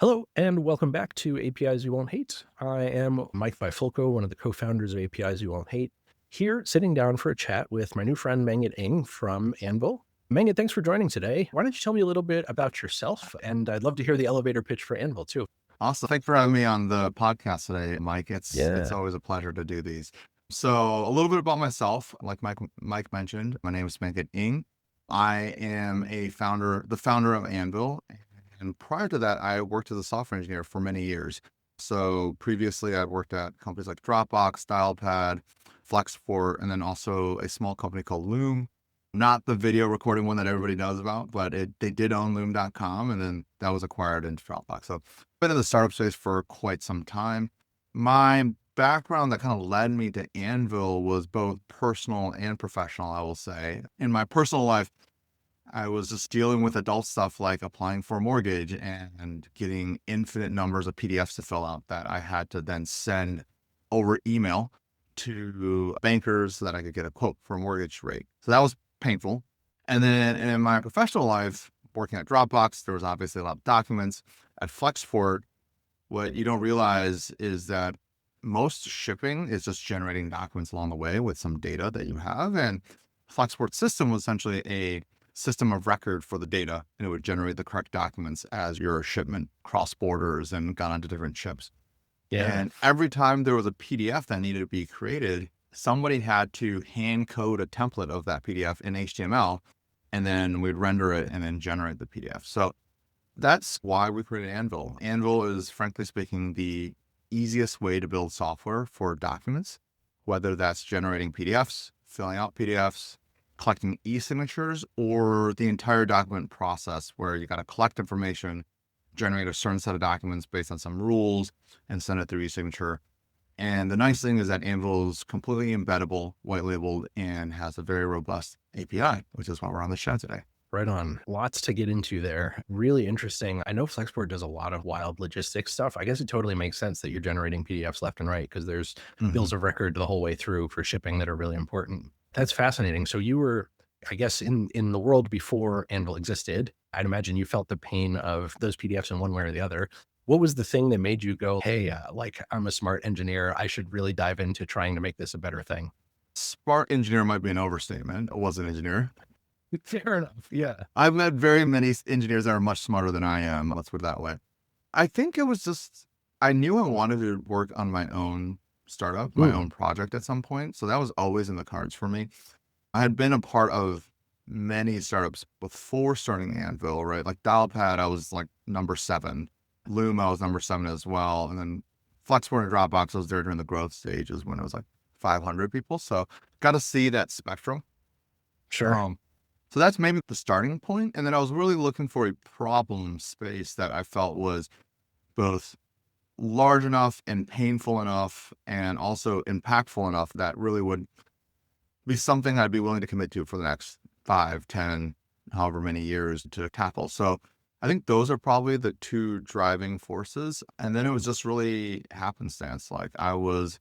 Hello, and welcome back to APIs You Won't Hate. I am Mike Bifulco, one of the co-founders of APIs You Won't Hate, here sitting down for a chat with my new friend Mang-Git Ng from Anvil. Mang-Git, thanks for joining today. Why don't you tell me a little bit about yourself? And I'd love to hear the elevator pitch for Anvil too. Awesome. Thanks for having me on the podcast today, Mike. It's Yeah. always a pleasure to do these. So a little bit about myself, like Mike mentioned, my name is Mang-Git Ng. I am the founder of Anvil. And prior to that, I worked as a software engineer for many years. So previously I worked at companies like Dropbox, Dialpad, Flexport, and then also a small company called Loom. Not the video recording one that everybody knows about, but they did own loom.com, and then that was acquired into Dropbox. So been in the startup space for quite some time. My background that kind of led me to Anvil was both personal and professional, I will say. In my personal life, I was just dealing with adult stuff like applying for a mortgage and getting infinite numbers of PDFs to fill out that I had to then send over email to bankers so that I could get a quote for a mortgage rate. So that was painful. And then in my professional life, working at Dropbox, there was obviously a lot of documents. At Flexport, what you don't realize is that most shipping is just generating documents along the way with some data that you have. And Flexport's system was essentially a system of record for the data, and it would generate the correct documents as your shipment crossed borders and got onto different ships. Yeah. And every time there was a PDF that needed to be created, somebody had to hand code a template of that PDF in HTML, and then we'd render it and then generate the PDF. So that's why we created Anvil. Anvil is, frankly speaking, the easiest way to build software for documents, whether that's generating PDFs, filling out PDFs, collecting e-signatures, or the entire document process where you got to collect information, generate a certain set of documents based on some rules, and send it through e-signature. And the nice thing is that Anvil is completely embeddable, white labeled, and has a very robust API, which is why we're on the show today. Right on. Lots to get into there. Really interesting. I know Flexport does a lot of wild logistics stuff. I guess it totally makes sense that you're generating PDFs left and right because there's bills of record the whole way through for shipping that are really important. That's fascinating. So you were, I guess, in the world before Anvil existed. I'd imagine you felt the pain of those PDFs in one way or the other. What was the thing that made you go, hey, I'm a smart engineer. I should really dive into trying to make this a better thing? Smart engineer might be an overstatement. I was an engineer. Fair enough. Yeah. I've met very many engineers that are much smarter than I am. Let's put it that way. I think it was just, I knew I wanted to work on my own startup, my own project at some point. So that was always in the cards for me. I had been a part of many startups before starting Anvil, right? Like Dialpad, I was like number 7. Loom, I was number 7 as well. And then Flexport and Dropbox, I was there during the growth stages when it was like 500 people. So got to see that spectrum. Sure. So that's maybe the starting point. And then I was really looking for a problem space that I felt was both large enough and painful enough and also impactful enough that really would be something I'd be willing to commit to for the next 5, 10, however many years to tackle. So I think those are probably the two driving forces. And then it was just really happenstance. Like I was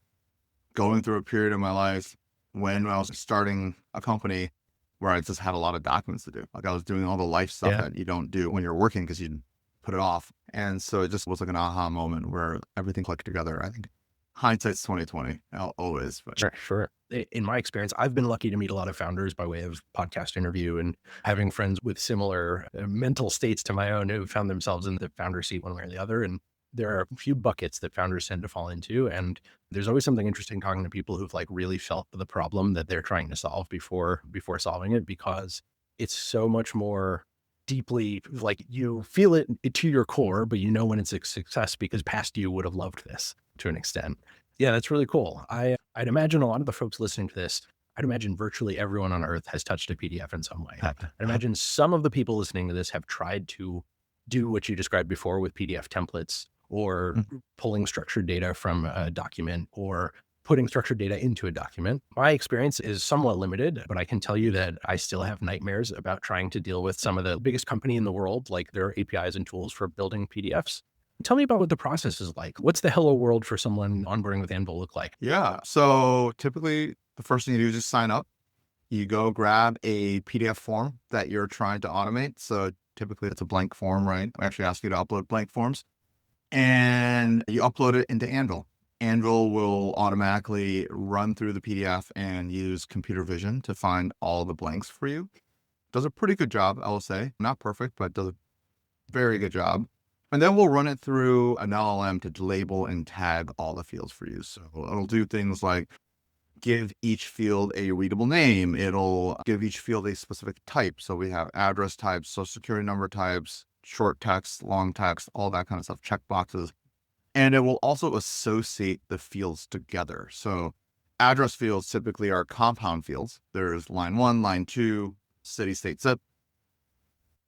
going through a period of my life when I was starting a company where I just had a lot of documents to do. Like I was doing all the life stuff that you don't do when you're working because you put it off. And so it just was like an aha moment where everything clicked together. I think hindsight's 2020 always. But. Sure. In my experience, I've been lucky to meet a lot of founders by way of podcast interview and having friends with similar mental states to my own who found themselves in the founder seat one way or the other. And there are a few buckets that founders tend to fall into. And there's always something interesting talking to people who've like really felt the problem that they're trying to solve before solving it, because it's so much more deeply like you feel it to your core, but you know when it's a success because past you would have loved this to an extent. Yeah, that's really cool. I'd imagine a lot of the folks listening to this, I'd imagine virtually everyone on earth has touched a PDF in some way. I'd imagine some of the people listening to this have tried to do what you described before with PDF templates or pulling structured data from a document or putting structured data into a document. My experience is somewhat limited, but I can tell you that I still have nightmares about trying to deal with some of the biggest company in the world, like their APIs and tools for building PDFs. Tell me about what the process is like. What's the hello world for someone onboarding with Anvil look like? Yeah. So typically the first thing you do is just sign up. You go grab a PDF form that you're trying to automate. So typically it's a blank form, right? I actually ask you to upload blank forms. and you upload it into Anvil. Anvil will automatically run through the PDF and use computer vision to find all the blanks for you. Does a pretty good job, I will say. Not perfect, but does a very good job. And then we'll run it through an LLM to label and tag all the fields for you. So it'll do things like give each field a readable name. It'll give each field a specific type. So we have address types, social security number types, short text, long text, all that kind of stuff, checkboxes. And it will also associate the fields together. So address fields typically are compound fields. There's line 1, line 2, city, state, zip.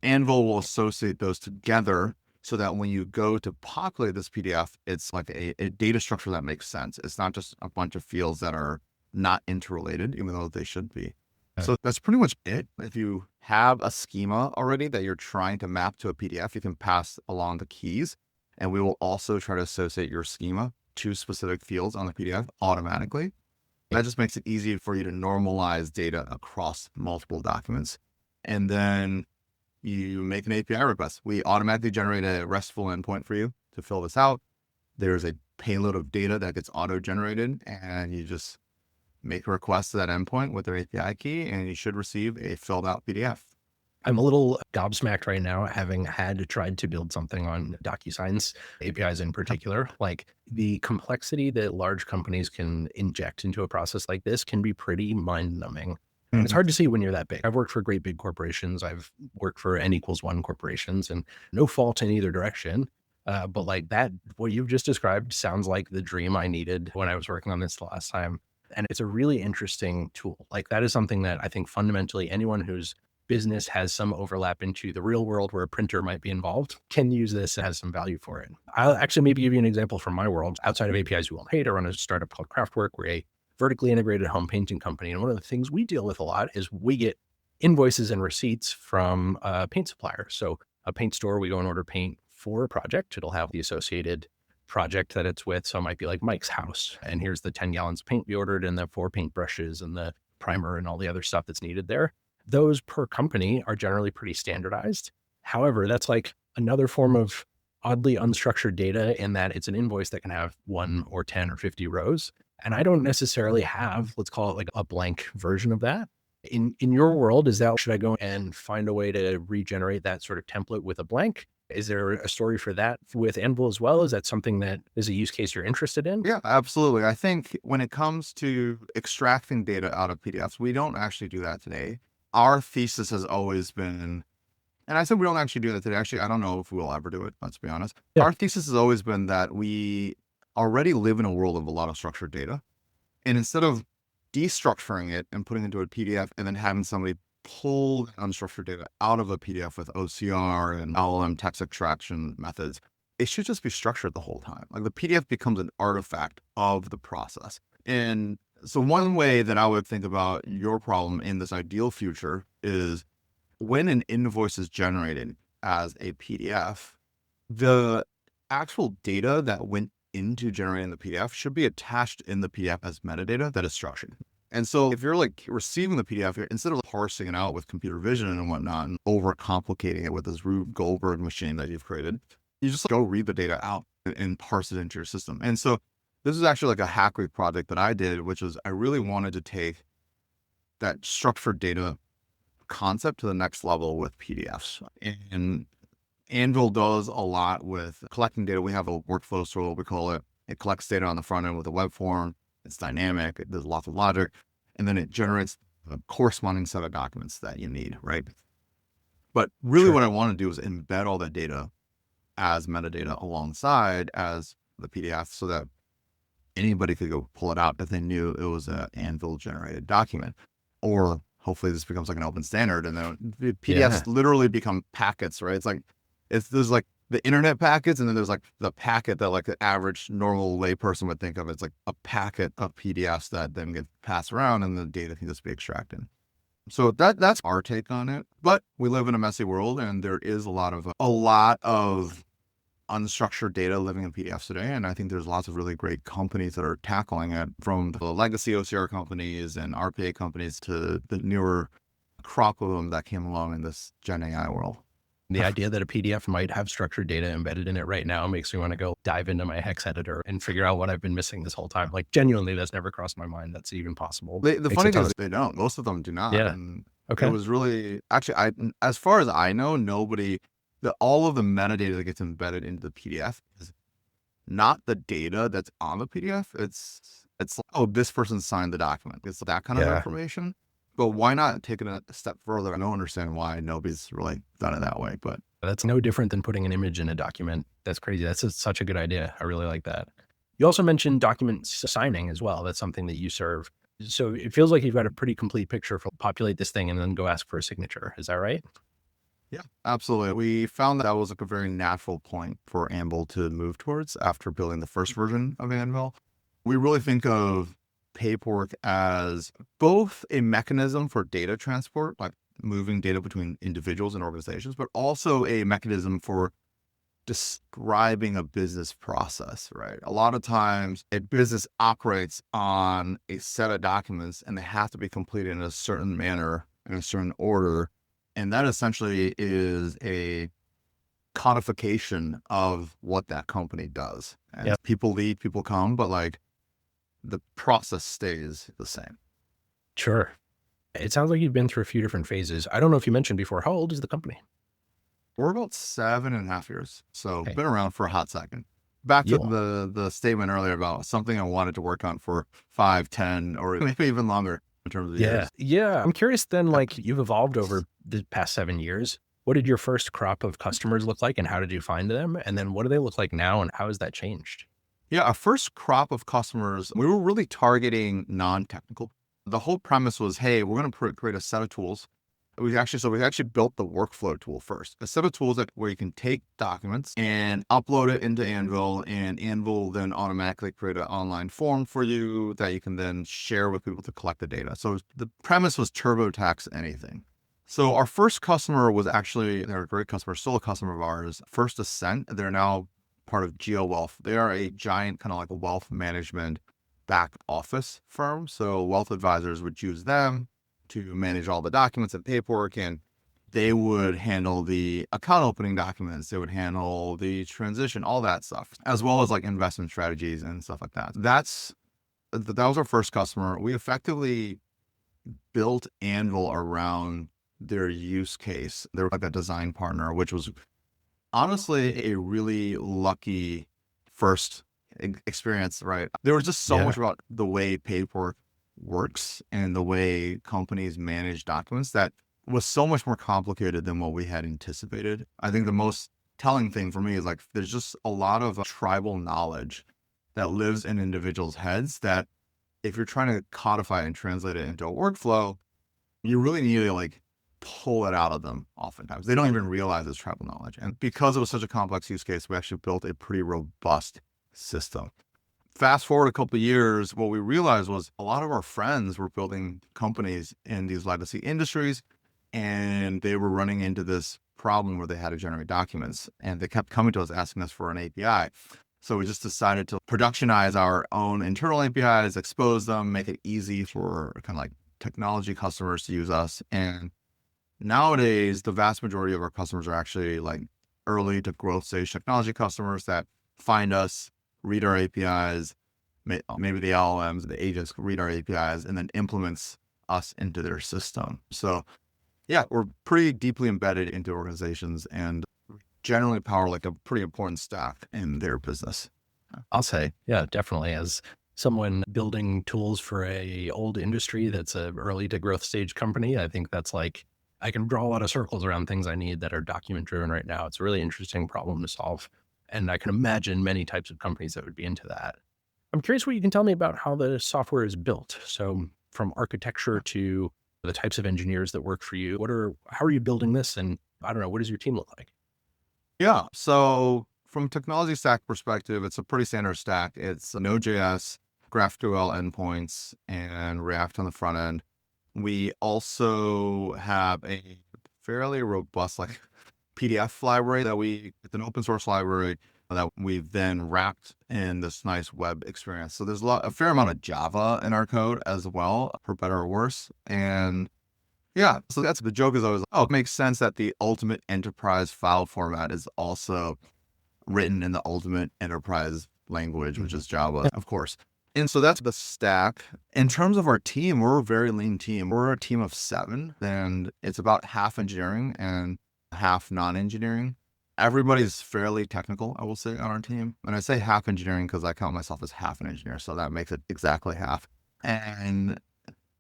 Anvil will associate those together so that when you go to populate this PDF, it's like a data structure that makes sense. It's not just a bunch of fields that are not interrelated, even though they should be. So that's pretty much it. If you have a schema already that you're trying to map to a PDF, you can pass along the keys, and we will also try to associate your schema to specific fields on the PDF automatically. That just makes it easy for you to normalize data across multiple documents. And then you make an API request. We automatically generate a RESTful endpoint for you to fill this out. There's a payload of data that gets auto-generated, and you just make a request to that endpoint with their API key, and you should receive a filled out PDF. I'm a little gobsmacked right now, having tried to build something on DocuSign's APIs in particular. Like, the complexity that large companies can inject into a process like this can be pretty mind-numbing. And it's hard to see when you're that big. I've worked for great big corporations. I've worked for N=1 corporations, and no fault in either direction. But like that, what you've just described sounds like the dream I needed when I was working on this the last time. And it's a really interesting tool. Like, that is something that I think fundamentally anyone whose business has some overlap into the real world where a printer might be involved can use this and has some value for it. I'll actually maybe give you an example from my world. Outside of APIs you won't hate, I run a startup called Craftwork. We're a vertically integrated home painting company. And one of the things we deal with a lot is we get invoices and receipts from a paint supplier. So a paint store, we go and order paint for a project. It'll have the associated project that it's with. So it might be like Mike's house. And here's the 10 gallons of paint we ordered, and the 4 paint brushes and the primer and all the other stuff that's needed there. Those per company are generally pretty standardized. However, that's like another form of oddly unstructured data in that it's an invoice that can have 1 or 10 or 50 rows. And I don't necessarily have, let's call it like a blank version of that. In your world, should I go and find a way to regenerate that sort of template with a blank? Is there a story for that with Anvil as well? Is that something that is a use case you're interested in? Yeah, absolutely. I think when it comes to extracting data out of PDFs, we don't actually do that today. Our thesis has always been, and I said we don't actually do that today. Actually, I don't know if we'll ever do it, let's be honest. Yeah. Our thesis has always been that we already live in a world of a lot of structured data. And instead of destructuring it and putting it into a PDF and then having somebody pull unstructured data out of a PDF with OCR and LLM text extraction methods, it should just be structured the whole time. Like, the PDF becomes an artifact of the process. And so one way that I would think about your problem in this ideal future is when an invoice is generated as a PDF, the actual data that went into generating the PDF should be attached in the PDF as metadata that is structured. And so if you're like receiving the PDF, instead of parsing it out with computer vision and whatnot and overcomplicating it with this Rube Goldberg machine that you've created, you just go read the data out and parse it into your system. And so this is actually like a hack week project that I did, which was I really wanted to take that structured data concept to the next level with PDFs. And Anvil does a lot with collecting data. We have a workflow tool, we call it. It collects data on the front end with a web form. It's dynamic. There's lots of logic. And then it generates a corresponding set of documents that you need, right? But really what I want to do is embed all that data as metadata alongside as the PDF so that anybody could go pull it out if they knew it was an Anvil generated document. Or hopefully this becomes like an open standard and then the PDFs literally become packets, right? It's like, there's like the internet packets, and then there's like the packet that like the average normal layperson would think of. It's like a packet of PDFs that then get passed around and the data can just be extracted. So that's our take on it. But we live in a messy world, and there is a lot of unstructured data living in PDFs today. And I think there's lots of really great companies that are tackling it, from the legacy OCR companies and RPA companies to the newer crop of them that came along in this Gen AI world. The idea that a PDF might have structured data embedded in it right now makes me want to go dive into my hex editor and figure out what I've been missing this whole time. Like genuinely, that's never crossed my mind. That's even possible. The Makes a funny thing ton is of they don't. Most of them do not. yeah. And it Okay. was really actually as far as I know, nobody all of the metadata that gets embedded into the PDF is not the data that's on the PDF. It's like, oh, this person signed the document. It's that kind of Yeah. information. But why not take it a step further? I don't understand why nobody's really done it that way. But That's no different than putting an image in a document. That's crazy. Such a good idea. I really like that. You also mentioned document signing as well. That's something that you serve. So it feels like you've got a pretty complete picture for populate this thing and then go ask for a signature. Is that right? yeah, absolutely. We found that was like a very natural point for Anvil to move towards after building the first version of Anvil. We really think of paperwork as both a mechanism for data transport, like moving data between individuals and organizations, but also a mechanism for describing a business process, right? A lot of times a business operates on a set of documents and they have to be completed in a certain manner, in a certain order. And that essentially is a codification of what that company does. And Yeah. people leave, people come, but like the process stays the same. Sure. It sounds like you've been through a few different phases. I don't know if you mentioned before, how old is the company? We're about 7.5 years. So Okay. been around for a hot second. Back to Yeah. the statement earlier about something I wanted to work on for 5, 10, or maybe even longer in terms of Yeah. years. Yeah. I'm curious then, Yeah. like you've evolved over the past 7 years. What did your first crop of customers look like and how did you find them? And then what do they look like now and how has that changed? Yeah, our first crop of customers, we were really targeting non-technical. The whole premise was, hey, we're going to create a set of tools. We actually built the workflow tool first, a set of tools where you can take documents and upload it into Anvil, and Anvil will then automatically create an online form for you that you can then share with people to collect the data. So the premise was TurboTax anything. So our first customer was actually, they're a great customer, still a customer of ours, First Ascent. They're now part of GeoWealth. They are a giant kind of like a wealth management back office firm. So wealth advisors would use them to manage all the documents and paperwork, and they would handle the account opening documents. They would handle the transition, all that stuff, as well as like investment strategies and stuff like that. That was our first customer. We effectively built Anvil around their use case. They were like a design partner, which was honestly a really lucky first experience, right? There was just so Yeah. much about the way paperwork works and the way companies manage documents that was so much more complicated than what we had anticipated. I think the most telling thing for me is like there's just a lot of tribal knowledge that lives in individuals' heads that if you're trying to codify and translate it into a workflow, you really need to like pull it out of them oftentimes. They don't even realize it's tribal knowledge. And because it was such a complex use case, we actually built a pretty robust system. Fast forward a couple of years, what we realized was a lot of our friends were building companies in these legacy industries, and they were running into this problem where they had to generate documents, and they kept coming to us asking us for an API. So we just decided to productionize our own internal APIs, expose them, make it easy for kind of like technology customers to use us. And nowadays, the vast majority of our customers are actually like early to growth stage technology customers that find us, read our APIs, maybe the LLMs, the agents read our APIs, and then implements us into their system. So yeah, we're pretty deeply embedded into organizations and generally power like a pretty important stack in their business. I'll say, yeah, definitely. As someone building tools for a old industry that's a early to growth stage company, I think that's like I can draw a lot of circles around things I need that are document driven right now. It's a really interesting problem to solve. And I can imagine many types of companies that would be into that. I'm curious what you can tell me about how the software is built. So from architecture to the types of engineers that work for you, how are you building this? And I don't know, what does your team look like? Yeah. So from a technology stack perspective, it's a pretty standard stack. It's a Node.js, GraphQL endpoints, and React on the front end. We also have a fairly robust like PDF library it's an open source library that we've then wrapped in this nice web experience. So there's a fair amount of Java in our code as well, for better or worse. And Yeah. So that's the joke is always, oh, it makes sense that the ultimate enterprise file format is also written in the ultimate enterprise language, which is Java, of course. And so that's the stack. In terms of our team, we're a very lean team. We're a team of 7, and it's about half engineering and half non-engineering. Everybody's fairly technical, I will say, on our team. And I say half engineering because I count myself as half an engineer, so that makes it exactly half. And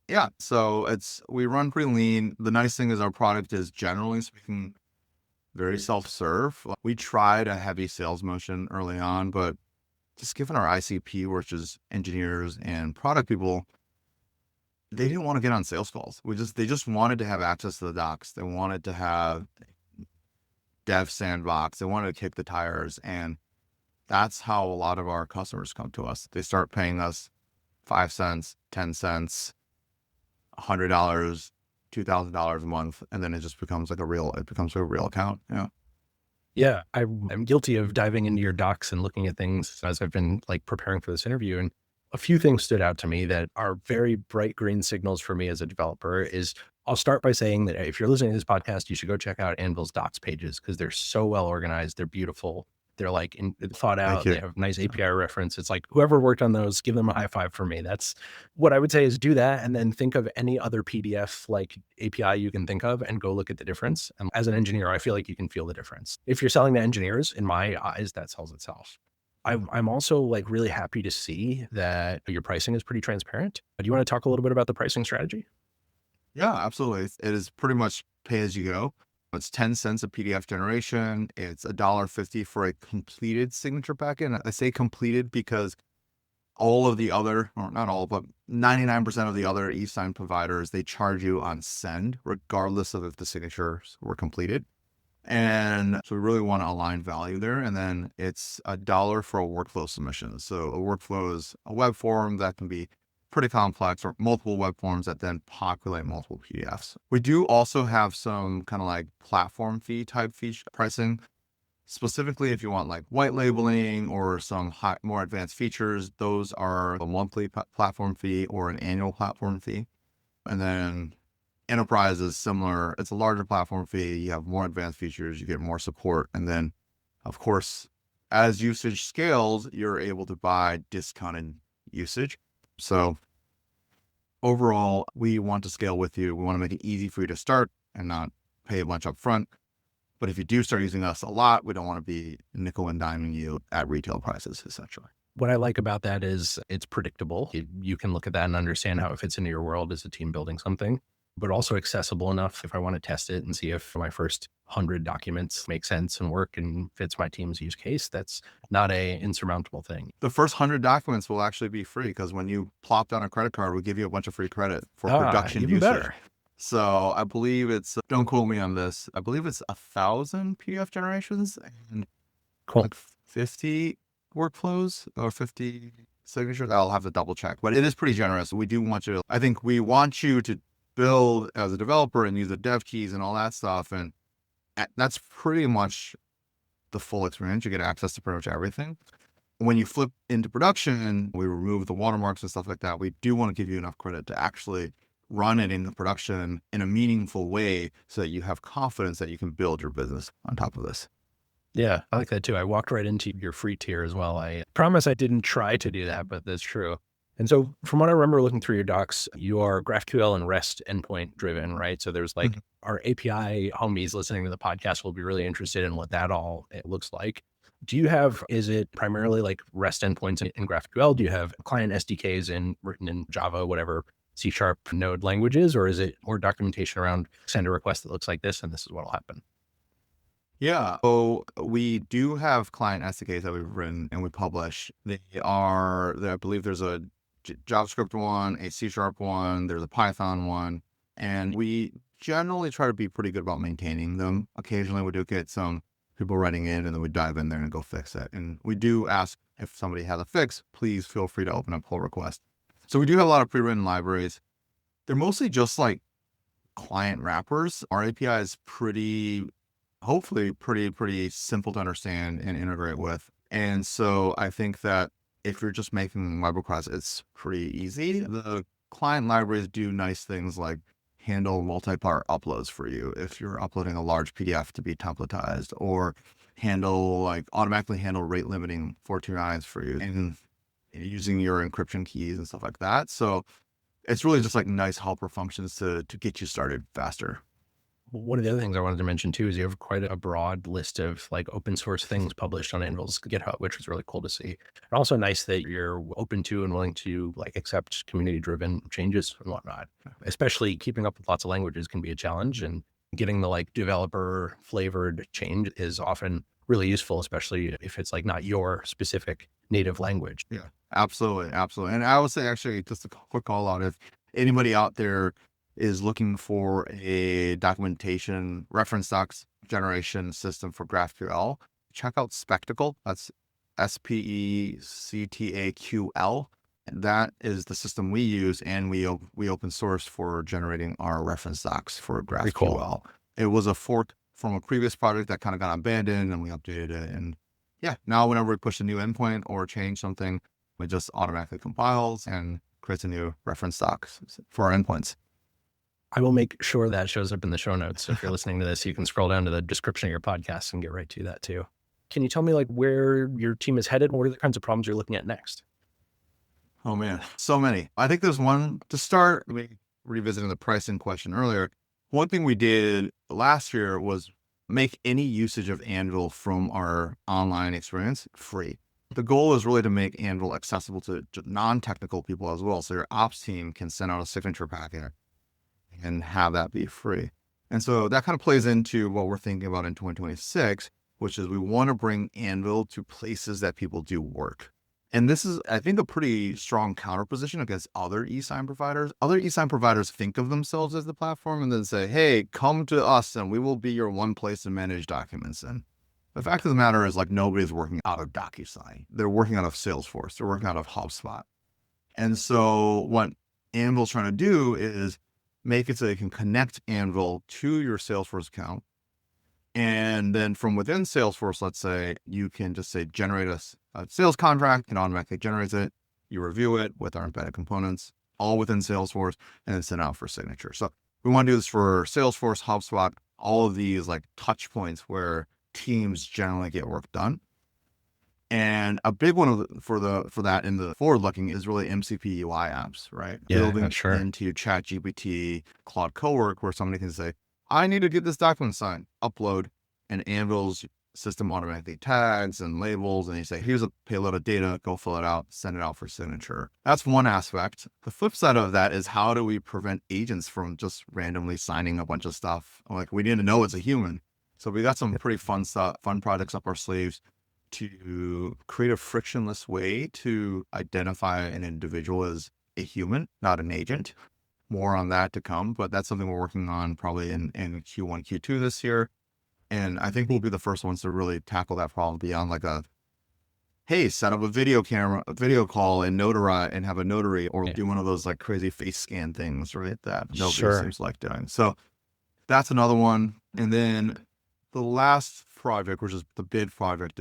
yeah, so we run pretty lean. The nice thing is our product is, generally speaking, very self-serve. We tried a heavy sales motion early on, but just given our ICP, which is engineers and product people, they didn't want to get on sales calls. They just wanted to have access to the docs. They wanted to have dev sandbox. They wanted to kick the tires. And that's how a lot of our customers come to us. They start paying us 5 cents, 10 cents, $100, $2,000 a month. And then it just becomes like a real account. Yeah. Yeah, I'm guilty of diving into your docs and looking at things as I've been like preparing for this interview. And a few things stood out to me that are very bright green signals for me as a developer. Is I'll start by saying that if you're listening to this podcast, you should go check out Anvil's docs pages because they're so well organized. They're beautiful. They're like thought Thank out. you. They have nice API reference. It's like whoever worked on those, give them a high five for me. That's what I would say is do that. And then think of any other PDF like API you can think of and go look at the difference. And as an engineer, I feel like you can feel the difference. If you're selling to engineers, in my eyes, that sells itself. I'm also like really happy to see that your pricing is pretty transparent. Do you want to talk a little bit about the pricing strategy? Yeah, absolutely. It is pretty much pay as you go. It's 10 cents a PDF generation. It's $1.50 for a completed signature packet. And I say completed because all of the other, or not all, but 99% of the other e-sign providers, they charge you on send, regardless of if the signatures were completed. And so we really want to align value there. And then it's $1 for a workflow submission. So a workflow is a web form that can be pretty complex, or multiple web forms that then populate multiple PDFs. We do also have some kind of like platform fee type pricing. Specifically, if you want like white labeling or some more advanced features, those are a monthly platform fee or an annual platform fee. And then enterprise is similar. It's a larger platform fee. You have more advanced features, you get more support. And then, of course, as usage scales, you're able to buy discounted usage. So overall, we want to scale with you. We want to make it easy for you to start and not pay a bunch up front. But if you do start using us a lot, we don't want to be nickel and diming you at retail prices, essentially. What I like about that is it's predictable. You can look at that and understand how it fits into your world as a team building something, but also accessible enough if I want to test it and see if my first 100 documents make sense and work and fits my team's use case. That's not a insurmountable thing. The first 100 documents will actually be free because when you plop down a credit card, we give you a bunch of free credit for production Even usage. better. So I believe don't quote me on this, I believe it's 1,000 PDF generations and Cool. like 50 workflows or 50 signatures. I'll have to double check, but it is pretty generous. We do want you, I think we want you to build as a developer and use the dev keys and all that stuff. And that's pretty much the full experience. You get access to pretty much everything. When you flip into production, we remove the watermarks and stuff like that. We do want to give you enough credit to actually run it into production in a meaningful way so that you have confidence that you can build your business on top of this. Yeah, I like that too. I walked right into your free tier as well. I promise I didn't try to do that, but that's true. And so from what I remember looking through your docs, you are GraphQL and REST endpoint driven, right? So there's like our API homies listening to the podcast will be really interested in what that all it looks like. Is it primarily like REST endpoints in GraphQL? Do you have client SDKs written in Java, whatever C# Node languages, or is it more documentation around send a request that looks like this and this is what will happen? Yeah. So we do have client SDKs that we've written and we publish. I believe there's a JavaScript one, a C# one, there's a Python one, and we generally try to be pretty good about maintaining them. Occasionally we do get some people writing in and then we dive in there and go fix it. And we do ask if somebody has a fix, please feel free to open up pull request. So we do have a lot of pre-written libraries. They're mostly just like client wrappers. Our API is hopefully pretty simple to understand and integrate with. And so I think that if you're just making web requests, it's pretty easy. The client libraries do nice things like handle multi-part uploads for you if you're uploading a large PDF to be templatized, or automatically handle rate limiting 429s for you and using your encryption keys and stuff like that. So it's really just like nice helper functions to get you started faster. One of the other things I wanted to mention too is you have quite a broad list of like open source things published on Anvil's GitHub, which was really cool to see. And also nice that you're open to and willing to like accept community driven changes and whatnot. Especially keeping up with lots of languages can be a challenge, and getting the like developer flavored change is often really useful, especially if it's like not your specific native language. Yeah, absolutely. Absolutely. And I would say, actually, just a quick call out, if anybody out there is looking for a documentation reference docs generation system for GraphQL, check out Spectacle. That's Spectaql. And that is the system we use, and we open source for generating our reference docs for Very GraphQL. cool. It was a fork from a previous project that kind of got abandoned, and we updated it. And yeah, now whenever we push a new endpoint or change something, it just automatically compiles and creates a new reference doc for our endpoints. I will make sure that shows up in the show notes. So if you're listening to this, you can scroll down to the description of your podcast and get right to that too. Can you tell me like where your team is headed? What are the kinds of problems you're looking at next? Oh man, so many. I think there's one to start. Revisiting the pricing question earlier. One thing we did last year was make any usage of Anvil from our online experience free. The goal is really to make Anvil accessible to non-technical people as well. So your ops team can send out a signature packet and have that be free. And so that kind of plays into what we're thinking about in 2026, which is we want to bring Anvil to places that people do work. And this is, I think, a pretty strong counterposition against other e-sign providers. Other e-sign providers think of themselves as the platform and then say, hey, come to us and we will be your one place to manage documents in. The fact of the matter is, like, nobody's working out of DocuSign. They're working out of Salesforce. They're working out of HubSpot. And so what Anvil's trying to do is make it so you can connect Anvil to your Salesforce account. And then from within Salesforce, let's say, you can just say, generate a sales contract, and automatically generates it. You review it with our embedded components, all within Salesforce, and then send out for signature. So we want to do this for Salesforce, HubSpot, all of these like touch points where teams generally get work done. And a big one for that in the forward looking is really MCP UI apps, right? Yeah, Building sure. into ChatGPT, Claude Cowork, where somebody can say, I need to get this document signed, upload, and Anvil's system automatically tags and labels, and you say, here's a payload of data, go fill it out, send it out for signature. That's one aspect. The flip side of that is, how do we prevent agents from just randomly signing a bunch of stuff? Like, we need to know it's a human. So we got some pretty fun projects up our sleeves to create a frictionless way to identify an individual as a human, not an agent. More on that to come, but that's something we're working on probably in Q1, Q2 this year. And I think we'll be the first ones to really tackle that problem beyond like hey, set up a video call and notarize and have a notary, or do one of those like crazy face scan things, right? That nobody seems like doing. So that's another one. And then the last project, which is the bid project,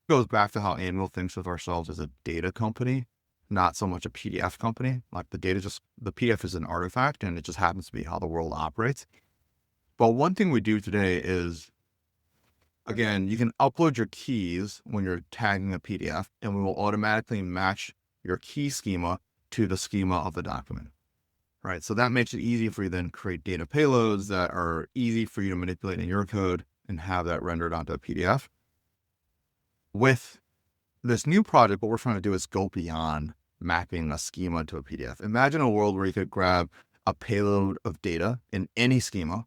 goes back to how Anvil thinks of ourselves as a data company, not so much a PDF company. Like, the PDF is an artifact, and it just happens to be how the world operates. But one thing we do today is, again, you can upload your keys when you're tagging a PDF, and we will automatically match your key schema to the schema of the document, right? So that makes it easy for you then to create data payloads that are easy for you to manipulate in your code and have that rendered onto a PDF. With this new project, what we're trying to do is go beyond mapping a schema to a PDF. Imagine a world where you could grab a payload of data in any schema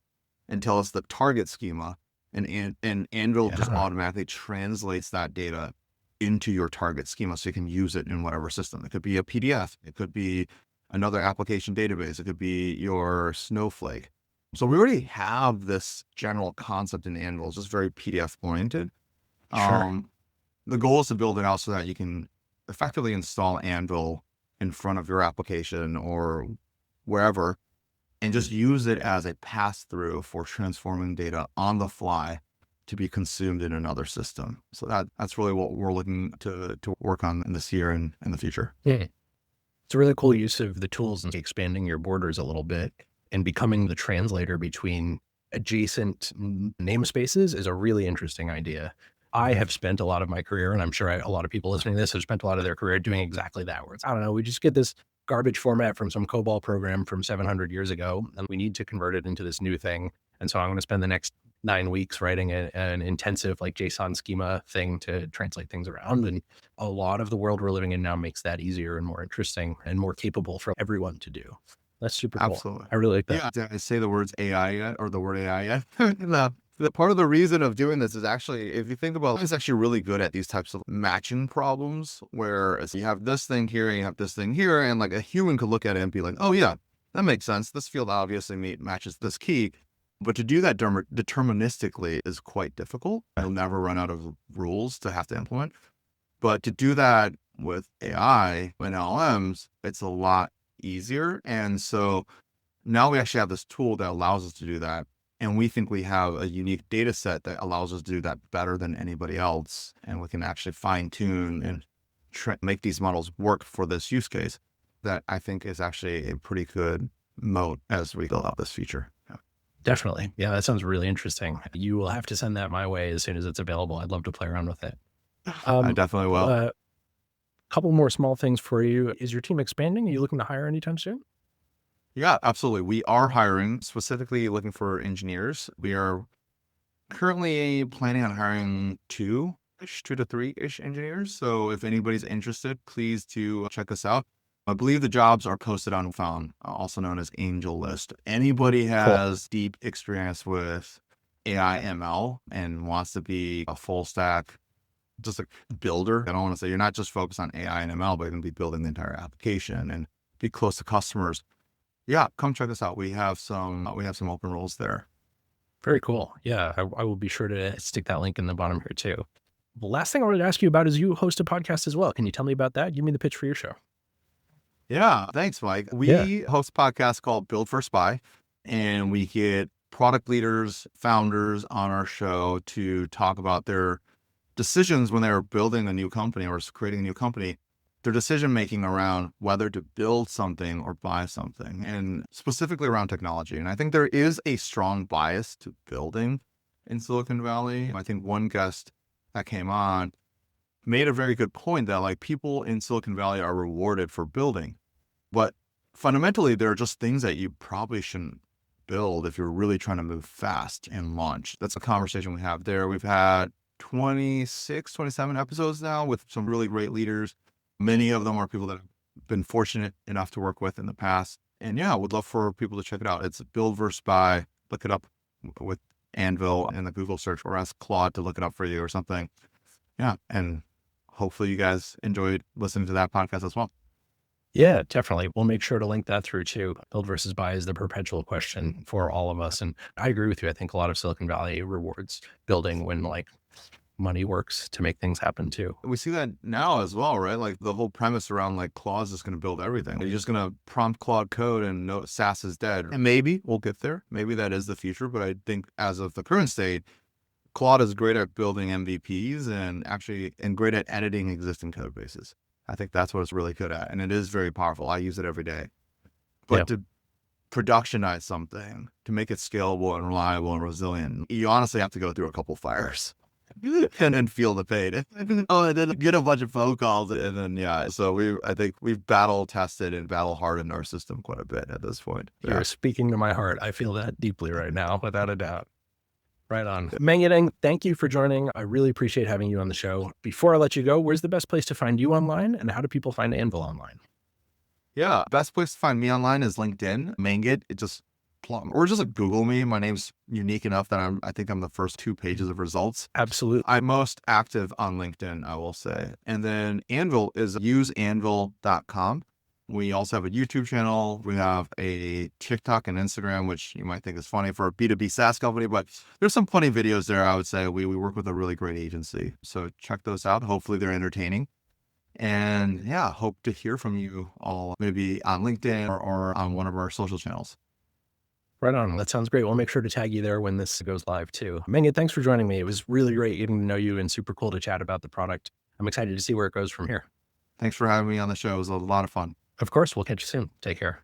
and tell us the target schema, and Anvil just automatically translates that data into your target schema so you can use it in whatever system. It could be a PDF. It could be another application database. It could be your Snowflake. So we already have this general concept in Anvil. It's just very PDF oriented. Sure. The goal is to build it out so that you can effectively install Anvil in front of your application or wherever, and just use it as a pass-through for transforming data on the fly to be consumed in another system. So that's really what we're looking to work on in this year and in the future. Yeah. It's a really cool use of the tools and expanding your borders a little bit. and becoming the translator between adjacent namespaces is a really interesting idea. I have spent a lot of my career, and I'm sure a lot of people listening to this have spent a lot of their career doing exactly that, where it's, I don't know, we just get this garbage format from some COBOL program from 700 years ago, and we need to convert it into this new thing. And so I'm going to spend the next 9 weeks writing an intensive like JSON schema thing to translate things around. And a lot of the world we're living in now makes that easier and more interesting and more capable for everyone to do. That's super cool. Absolutely. I really like that. Yeah. Did I say the words AI yet or the word AI yet? The part of the reason of doing this is actually, if you think about it, it's actually really good at these types of matching problems where you have this thing here and you have this thing here. And like a human could look at it and be like, oh yeah, that makes sense. This field obviously matches this key. But to do that deterministically is quite difficult. You'll never run out of rules to have to implement. But to do that with AI and LLMs, it's a lot easier. And so now we actually have this tool that allows us to do that. And we think we have a unique data set that allows us to do that better than anybody else. And we can actually fine tune and make these models work for this use case. That I think is actually a pretty good moat as we build out this feature. Yeah. Definitely. Yeah, that sounds really interesting. You will have to send that my way as soon as it's available. I'd love to play around with it. I definitely will. A couple more small things for you. Is your team expanding? Are you looking to hire anytime soon? Yeah, absolutely. We are hiring, specifically looking for engineers. We are currently planning on hiring 2 to 3-ish engineers. So if anybody's interested, please do check us out. I believe the jobs are posted on Found, also known as Angel List. Anybody has deep experience with AI ML and wants to be a full stack, just a builder. I don't want to say you're not just focused on AI and ML, but you're going to be building the entire application and be close to customers. Yeah, come check us out. We have some open roles there. Very cool. Yeah, I will be sure to stick that link in the bottom here too. The last thing I wanted to ask you about is you host a podcast as well. Can you tell me about that? Give me the pitch for your show. Yeah, thanks, Mike. We host a podcast called Build First Buy, and we get product leaders, founders on our show to talk about their decisions when they're building a new company or creating a new company, their decision making around whether to build something or buy something, and specifically around technology. And I think there is a strong bias to building in Silicon Valley. I think one guest that came on made a very good point that like people in Silicon Valley are rewarded for building, but fundamentally there are just things that you probably shouldn't build if you're really trying to move fast and launch. That's a conversation we have there. We've had 26, 27 episodes now with some really great leaders. Many of them are people that I've been fortunate enough to work with in the past. And yeah, would love for people to check it out. It's Build versus Buy. Look it up with Anvil in the Google search, or ask Claude to look it up for you or something. Yeah. And hopefully you guys enjoyed listening to that podcast as well. Yeah, definitely. We'll make sure to link that through too. Build versus buy is the perpetual question for all of us. And I agree with you. I think a lot of Silicon Valley rewards building when like money works to make things happen too. We see that now as well, right? Like the whole premise around like Claude is going to build everything. You're just going to prompt Claude code and no SaaS is dead. And maybe we'll get there. Maybe that is the future. But I think as of the current state, Claude is great at building MVPs and great at editing existing code bases. I think that's what it's really good at. And it is very powerful. I use it every day. But to productionize something, to make it scalable and reliable and resilient, you honestly have to go through a couple fires and then feel the pain. And then get a bunch of phone calls. And then, so I think we've battle tested and battle hardened our system quite a bit at this point. You're speaking to my heart. I feel that deeply right now, without a doubt. Right on. Mang-Git Ng, thank you for joining. I really appreciate having you on the show. Before I let you go, where's the best place to find you online, and how do people find Anvil online? Yeah, best place to find me online is LinkedIn. Mang-Git, or just like Google me. My name's unique enough that I think I'm the first 2 pages of results. Absolutely. I'm most active on LinkedIn, I will say. And then Anvil is useanvil.com. We also have a YouTube channel. We have a TikTok and Instagram, which you might think is funny for a B2B SaaS company, but there's some funny videos there. I would say we work with a really great agency. So check those out. Hopefully they're entertaining. And yeah, hope to hear from you all maybe on LinkedIn or on one of our social channels. Right on. That sounds great. We'll make sure to tag you there when this goes live too. Mang-Git, thanks for joining me. It was really great getting to know you and super cool to chat about the product. I'm excited to see where it goes from here. Thanks for having me on the show. It was a lot of fun. Of course, we'll catch you soon. Take care.